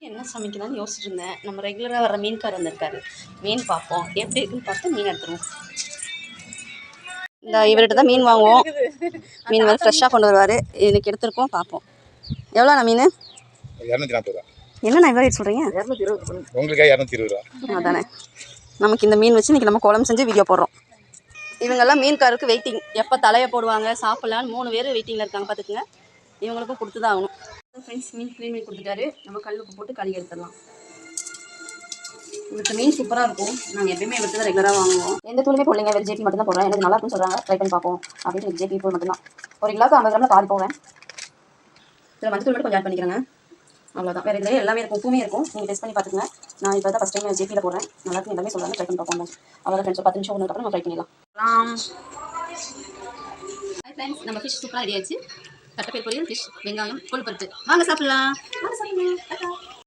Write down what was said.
என்ன சமைக்கலாம்னு யோசிச்சுட்டு இருந்தேன். நம்ம ரெகுலராக வர மீன்கார் வந்திருக்காரு. மீன் பார்ப்போம், எப்படி இருக்குன்னு பார்த்து மீன் எடுத்துருவோம். இந்த இவர்கிட்ட தான் மீன் வாங்குவோம். மீன் வந்து ஃப்ரெஷ்ஷாக கொண்டு வருவார். இன்னைக்கு எடுத்துருக்கோம், பார்ப்போம். எவ்வளோண்ணா மீன்? 240 ரூபா. என்னண்ணா இவ்வளோ ரேட் சொல்கிறீங்க? உங்களுக்காக 220 ரூபா. அதானே. நமக்கு இந்த மீன் வச்சு இன்றைக்கி நம்ம குழம்பு செஞ்சு வீடியோ போடுறோம். இவங்கெல்லாம் மீன்காருக்கு வெயிட்டிங். எப்போ தலையை போடுவாங்க சாப்பிட்லான்னு 3 பேர் வெயிட்டிங்கில் இருக்காங்க, பார்த்துக்குங்க. இவங்களுக்கும் கொடுத்து தான் ஆகணும். ஃப்ரெண்ட்ஸ், மீன் க்ளீன் பண்ணி கொடுத்துட்டாரு. நம்ம கல் உப்பு போட்டு கழுவி எடுத்துடலாம். இவருக்கு மீன் சூப்பராக இருக்கும். நாங்கள் எப்பயுமே இவருக்கு தான் ரெகுலராக வாங்குவோம். எந்த தூளுமே போடலைங்க, வெறும் ஜேபி மட்டும் தான் போடுறேன். எனக்கு நல்லா இருக்குன்னு சொல்கிறாங்க, ட்ரை பண்ணி பார்ப்போம் அப்படின்னு ஜேபி தூள் மட்டும் தான். 1 கிலோக்கு 50 கிராமில் பாதி போவேன். இதில் மஞ்சள் மட்டும் கொஞ்சம் ஆட் பண்ணிக்கிறேங்க, அவ்வளோதான். வேறு இதில் எல்லாமே இருக்கும், உப்புமே இருக்கும். நீங்கள் டெஸ்ட் பண்ணி பார்த்துக்குங்க. நான் இப்போ தான் ஃபஸ்ட் டைம் ஜேபியில் போடுறேன். நல்லா இருக்கும் எல்லாமே சொல்கிறாங்க, ட்ரை பண்ணி பார்ப்போம். அவ்வளோதான் ஃப்ரெண்ட்ஸ், 10 நிமிஷம் ஒன்றுக்கு அப்புறம் நம்ம ட்ரை பண்ணிடலாம். ஹாய் ஃப்ரெண்ட்ஸ், நம்ம ஃபிஷ் சூப்பராக ரெடி ஆயிடுச்சு. தட்டைப்பயிர் பொரியல், ஃபிஷ், வெங்காயம், கொழுப்பருப்பு. வாங்க சாப்பிடலாம்.